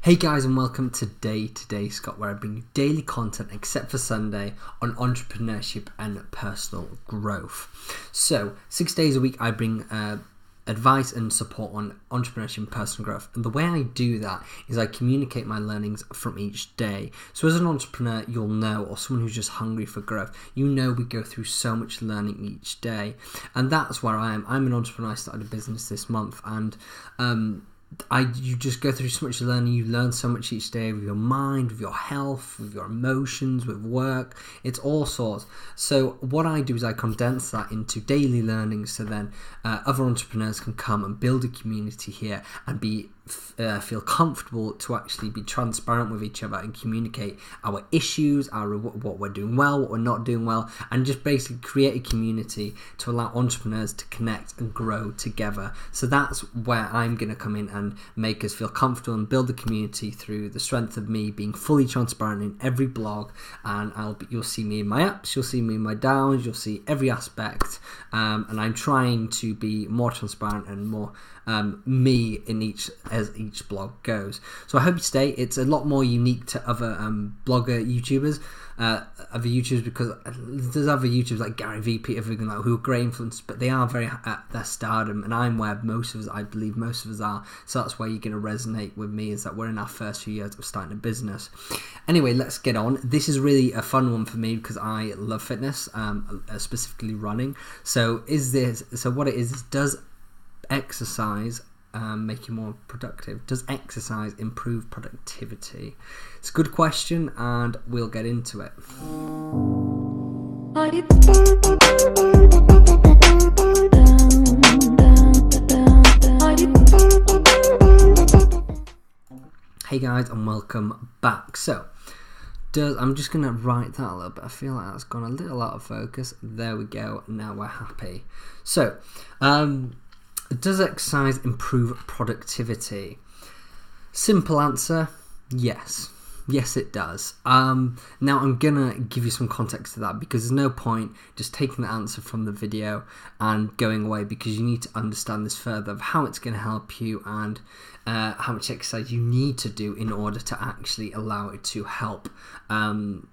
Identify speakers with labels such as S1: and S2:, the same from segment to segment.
S1: Hey guys, and welcome to Day to Day Scott, where I bring you daily content except for Sunday on entrepreneurship and personal growth. So 6 days a week I bring advice and support on entrepreneurship and personal growth, and the way I do that is I communicate my learnings from each day. So as an entrepreneur, you'll know, or someone who's just hungry for growth, you know we go through so much learning each day, and that's where I am. I'm an entrepreneur. I started a business this month, and you just go through so much learning. You learn so much each day with your mind, with your health, with your emotions, with work. It's all sorts. So what I do is I condense that into daily learning, so then other entrepreneurs can come and build a community here and feel comfortable to actually be transparent with each other and communicate our issues, what we're doing well, what we're not doing well, and just basically create a community to allow entrepreneurs to connect and grow together. So that's where I'm going to come in and make us feel comfortable and build the community through the strength of me being fully transparent in every blog. And you'll see me in my ups, you'll see me in my downs, you'll see every aspect, and I'm trying to be more transparent and more me in as each blog goes. So I hope you stay. It's a lot more unique to other YouTubers, because there's other YouTubers like Gary V, Peter Vigan, who are great influencers, but they are very at their stardom, and I'm where I believe most of us are. So that's where you're going to resonate with me, is that we're in our first few years of starting a business. Anyway, let's get on. This is really a fun one for me because I love fitness, specifically running. So what it is does exercise make you more productive? Does exercise improve productivity? It's a good question, and we'll get into it. Hey guys, and welcome back. So I'm just going to write that a little bit. I feel like that's gone a little out of focus. There we go. Now we're happy. So does exercise improve productivity? Simple answer, yes. Yes, it does. Now I'm going to give you some context to that, because there's no point just taking the answer from the video and going away, because you need to understand this further of how it's going to help you and how much exercise you need to do in order to actually allow it to help other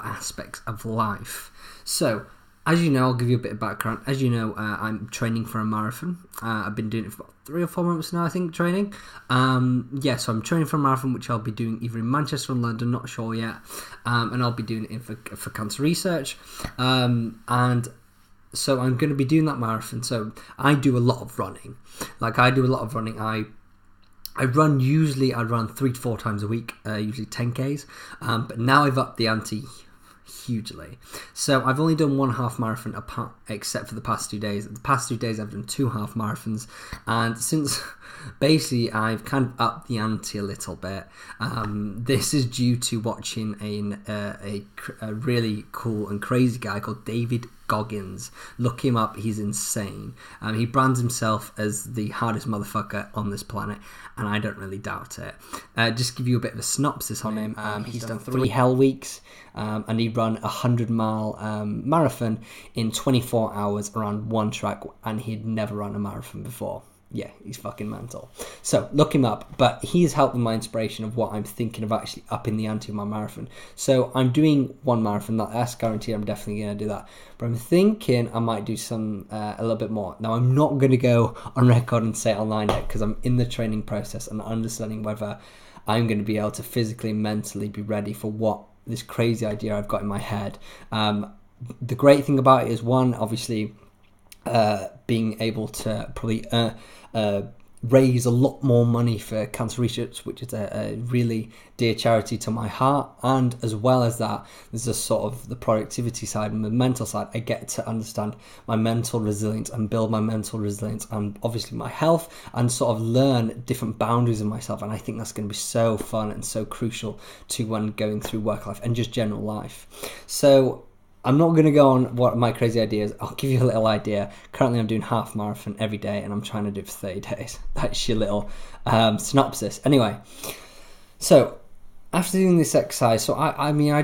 S1: aspects of life. So, as you know, I'll give you a bit of background. As you know, I'm training for a marathon. I've been doing it for about 3 or 4 months now, I think, training. So I'm training for a marathon, which I'll be doing either in Manchester or London, not sure yet. And I'll be doing it for cancer research. And so I'm going to be doing that marathon. So I do a lot of running. I run 3 to 4 times a week, usually 10Ks. But now I've upped the ante hugely. So I've only done 1 half marathon except for the past 2 days. The past 2 days I've done 2 half marathons, and since basically I've kind of upped the ante a little bit. This is due to watching a really cool and crazy guy called David Goggins. Look him up, he's insane. He brands himself as the hardest motherfucker on this planet, and I don't really doubt it. Just give you a bit of a synopsis on him. He's done 3 hell weeks, and he run a 100-mile marathon in 24 hours around one track, and he'd never run a marathon before. Yeah, he's fucking mental. So look him up, but he's helped with my inspiration of what I'm thinking of actually upping the ante of my marathon. So I'm doing 1 marathon, that's guaranteed. I'm definitely going to do that. But I'm thinking I might do a little bit more. Now, I'm not going to go on record and say it online yet, because I'm in the training process and understanding whether I'm going to be able to physically and mentally be ready for what this crazy idea I've got in my head. The great thing about it is, one, obviously, being able to probably raise a lot more money for cancer research, which is a really dear charity to my heart. And as well as that, there's a sort of the productivity side and the mental side. I get to understand my mental resilience and build my mental resilience, and obviously my health, and sort of learn different boundaries of myself. And I think that's going to be so fun and so crucial to when going through work life and just general life. So I'm not going to go on what my crazy idea is. I'll give you a little idea. Currently, I'm doing half marathon every day, and I'm trying to do it for 30 days. That's your little synopsis. Anyway, so after doing this exercise, so I mean, I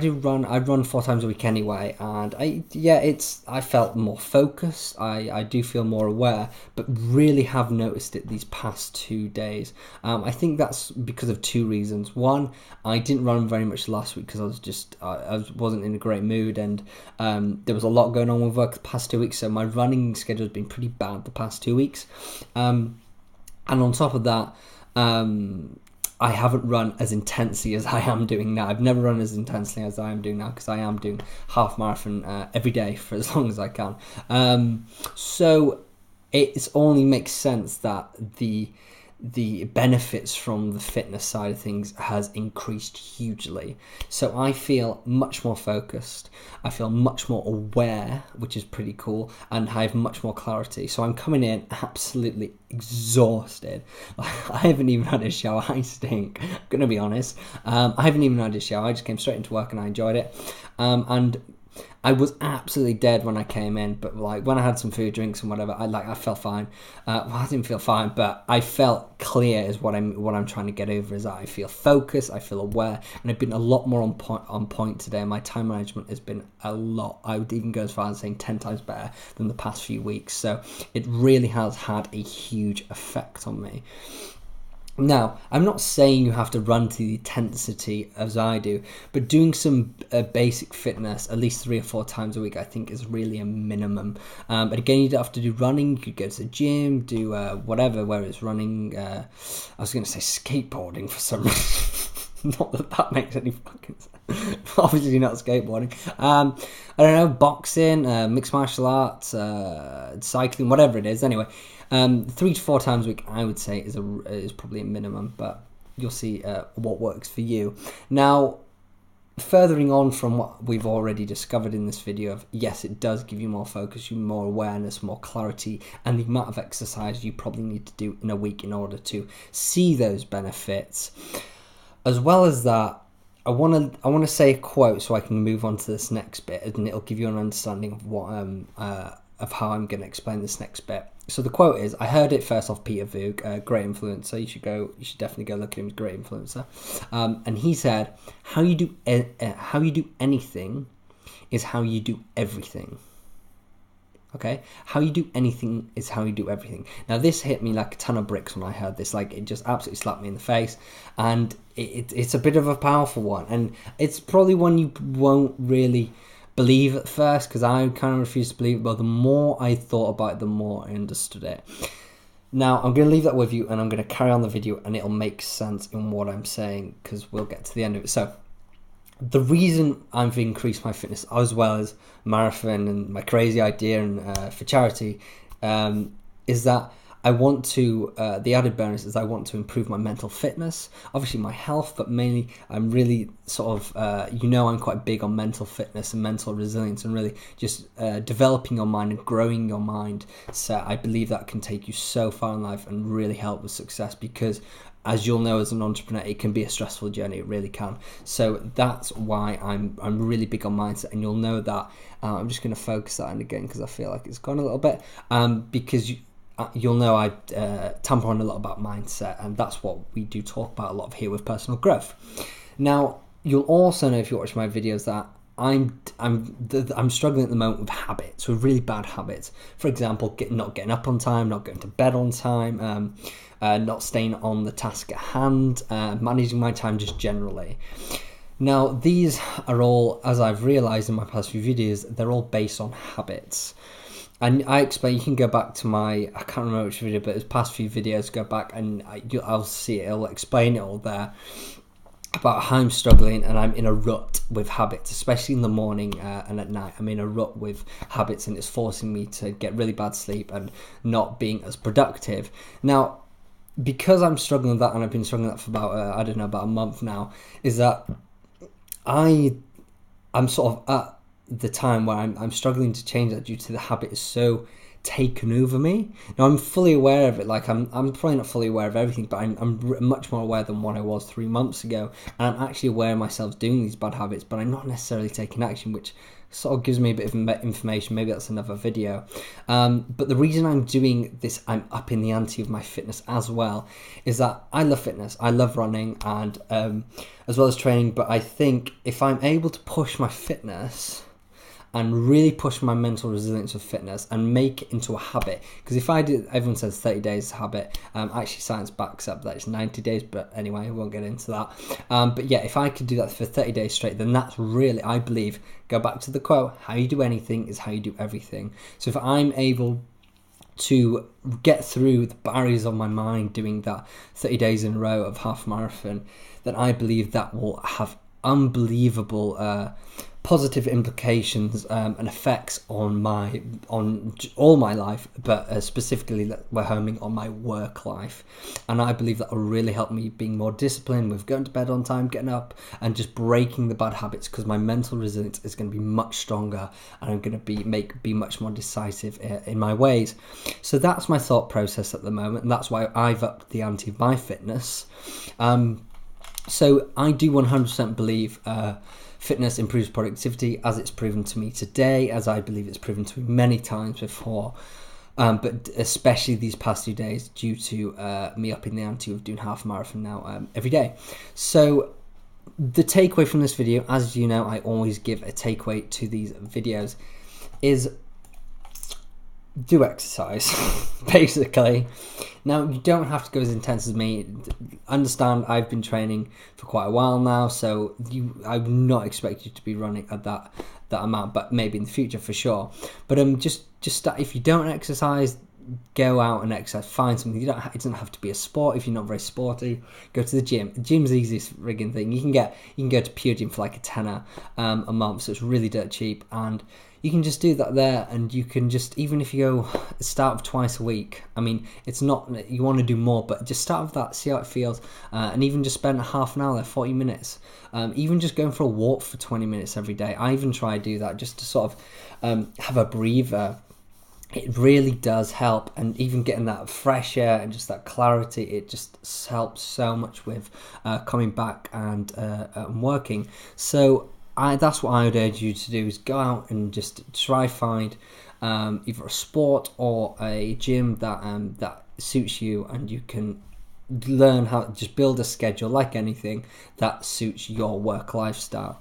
S1: run 4 times a week anyway, and I felt more focused, I do feel more aware, but really have noticed it these past 2 days. I think that's because of 2 reasons. One, I didn't run very much last week because I wasn't in a great mood, and there was a lot going on with work the past 2 weeks, so my running schedule has been pretty bad the past 2 weeks. And on top of that, I haven't run as intensely as I am doing now. I've never run as intensely as I am doing now because I am doing half marathon every day for as long as I can. So it only makes sense that the benefits from the fitness side of things has increased hugely. So I feel much more focused, I feel much more aware, which is pretty cool, and I have much more clarity. So I'm coming in absolutely exhausted. I haven't even had a shower. I stink, I'm gonna be honest. I haven't even had a shower. I just came straight into work and I enjoyed it, and I was absolutely dead when I came in, but like when I had some food, drinks, and whatever, I felt fine. I didn't feel fine, but I felt clear. Is what I'm trying to get over. Is that I feel focused, I feel aware, and I've been a lot more on point today. My time management has been a lot. I would even go as far as saying 10 times better than the past few weeks. So it really has had a huge effect on me. Now, I'm not saying you have to run to the intensity as I do, but doing some basic fitness at least 3 or 4 times a week, I think, is really a minimum. But again, you don't have to do running. You could go to the gym, do whatever, whether it's running. I was going to say skateboarding for some reason. Not that makes any fucking sense. Obviously not skateboarding. I don't know, boxing, mixed martial arts, cycling, whatever it is. Anyway, 3 to 4 times a week, I would say, is probably a minimum, but you'll see what works for you. Now, furthering on from what we've already discovered in this video of, yes, it does give you more focus, you more awareness, more clarity, and the amount of exercise you probably need to do in a week in order to see those benefits. As well as that, I want to say a quote so I can move on to this next bit, and it'll give you an understanding of what of how I'm going to explain this next bit. So the quote is, I heard it first off Peter Voogd, a great influencer. You should definitely go look at him. He's a great influencer. And he said, how you do anything is how you do everything. Okay, how you do anything is how you do everything. Now, this hit me like a ton of bricks when I heard this. Like, it just absolutely slapped me in the face, and it's a bit of a powerful one, and it's probably one you won't really believe at first, because I kind of refused to believe it, but the more I thought about it, the more I understood it. Now, I'm going to leave that with you, and I'm going to carry on the video, and it'll make sense in what I'm saying, because we'll get to the end of it. So, the reason I've increased my fitness, as well as marathon and my crazy idea and for charity, is that I want to, the added bonus is I want to improve my mental fitness, obviously my health, but mainly I'm really sort of, I'm quite big on mental fitness and mental resilience, and really just developing your mind and growing your mind. So I believe that can take you so far in life and really help with success, because as you'll know, as an entrepreneur, it can be a stressful journey. It really can. So that's why I'm really big on mindset, and you'll know that. I'm just going to focus that in again because I feel like it's gone a little bit. Because you'll know I tamper on a lot about mindset, and that's what we do talk about a lot here with personal growth. Now, you'll also know if you watch my videos that I'm struggling at the moment with habits, with really bad habits. For example, not getting up on time, not going to bed on time, not staying on the task at hand, managing my time just generally. Now, these are all, as I've realised in my past few videos, they're all based on habits. And I explain, you can go back to I can't remember which video, but it's past few videos, go back and I'll see it, it'll explain it all there, about how I'm struggling and I'm in a rut with habits, especially in the morning and at night. I'm in a rut with habits, and it's forcing me to get really bad sleep and not being as productive. Now, because I'm struggling with that, and I've been struggling with that for about, about a month now, is that I'm sort of at the time where I'm struggling to change that due to the habit is so taken over me. Now I'm fully aware of it. Like I'm probably not fully aware of everything, but I'm much more aware than what I was 3 months ago. And I'm actually aware of myself doing these bad habits, but I'm not necessarily taking action, which sort of gives me a bit of information. Maybe that's another video. But the reason I'm doing this, I'm upping the ante of my fitness as well, is that I love fitness. I love running and as well as training. But I think if I'm able to push my fitness and really push my mental resilience of fitness and make it into a habit, because if I do, everyone says 30 days habit, actually science backs up that it's 90 days, but anyway, I won't get into that. But yeah, if I could do that for 30 days straight, then that's really, I believe, go back to the quote, how you do anything is how you do everything. So if I'm able to get through the barriers of my mind doing that 30 days in a row of half marathon, then I believe that will have unbelievable positive implications and effects on all my life, but specifically that we're homing on my work life. And I believe that will really help me being more disciplined with going to bed on time, getting up, and just breaking the bad habits, because my mental resilience is going to be much stronger and I'm going to be much more decisive in my ways. So that's my thought process at the moment, and that's why I've upped the ante of my fitness. So I do 100% believe fitness improves productivity, as it's proven to me today, as I believe it's proven to me many times before, but especially these past 2 days due to me upping the ante of doing half marathon now every day. So the takeaway from this video, as you know, I always give a takeaway to these videos, is do exercise, basically. Now, you don't have to go as intense as me. Understand, I've been training for quite a while now, so I would not expect you to be running at that amount, but maybe in the future for sure. But just start. If you don't exercise, go out and exercise. Find something. It doesn't have to be a sport. If you're not very sporty, go to the gym. The gym's the easiest frigging thing. You can go to Pure Gym for like a tenner a month, so it's really dirt cheap, and you can just do that there. And you can just, even if you go start with twice a week, I mean, it's not, you want to do more, but just start with that, see how it feels, and even just spend half an hour there, 40 minutes, even just going for a walk for 20 minutes every day. I even try to do that just to sort of have a breather. It really does help, and even getting that fresh air and just that clarity, it just helps so much with coming back and working. So that's what I would urge you to do, is go out and just try find either a sport or a gym that suits you, and you can learn how to just build a schedule like anything that suits your work lifestyle.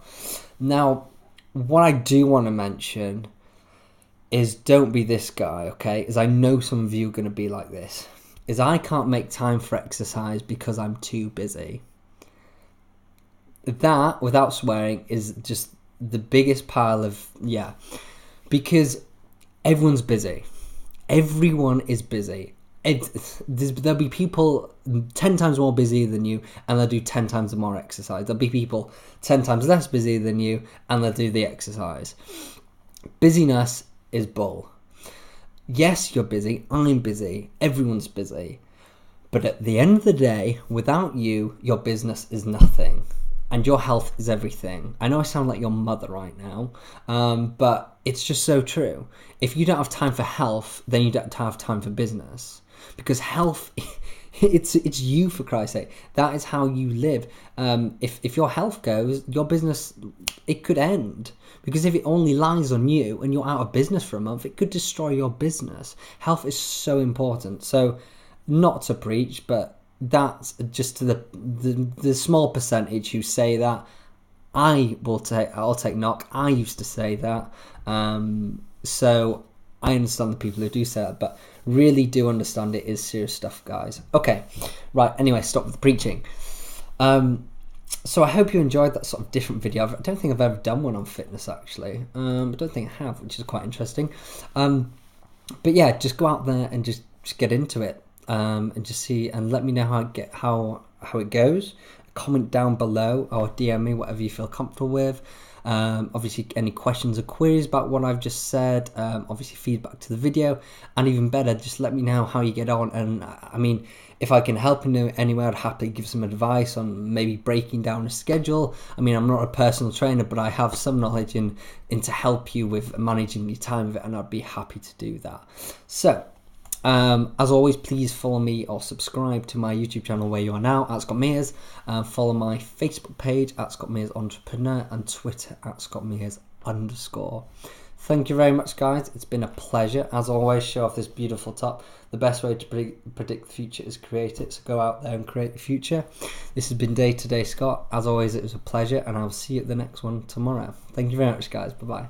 S1: Now, what I do want to mention is don't be this guy, okay? As I know some of you are going to be like this, is I can't make time for exercise because I'm too busy. That, without swearing, is just the biggest pile of, because everyone's busy. Everyone is busy. There'll be people 10 times more busy than you, and they'll do 10 times more exercise. There'll be people 10 times less busy than you, and they'll do the exercise. Busyness is bull. Yes, you're busy. I'm busy. Everyone's busy. But at the end of the day, without you, your business is nothing. And your health is everything. I know I sound like your mother right now, but it's just so true. If you don't have time for health, then you don't have time for business. Because health, it's you, for Christ's sake. That is how you live. If your health goes, your business, it could end. Because if it only lies on you and you're out of business for a month, it could destroy your business. Health is so important. So, not to preach, but that's just to the small percentage who say that. I'll take knock. I used to say that. So I understand the people who do say that, but really do understand it is serious stuff, guys. Okay, right. Anyway, stop with the preaching. So I hope you enjoyed that sort of different video. I don't think I've ever done one on fitness, actually. I don't think I have, which is quite interesting. But yeah, just go out there and just get into it. And just see, and let me know how it goes. comment down below or DM me, whatever you feel comfortable with. Obviously any questions or queries about what I've just said, obviously feedback to the video, and even better, just let me know how you get on. And I mean, if I can help in any way, I'd happily give some advice on maybe breaking down a schedule. I mean, I'm not a personal trainer, but I have some knowledge in to help you with managing your time with it, and I'd be happy to do that. So as always, please follow me or subscribe to my YouTube channel where you are now at Scott Mears. Follow my Facebook page at Scott Mears Entrepreneur and Twitter at Scott Mears _. Thank you very much, guys. It's been a pleasure. As always, show off this beautiful top. The best way to predict the future is create it. So go out there and create the future. This has been Day to Day Scott. As always, it was a pleasure, and I'll see you at the next one tomorrow. Thank you very much, guys. Bye-bye.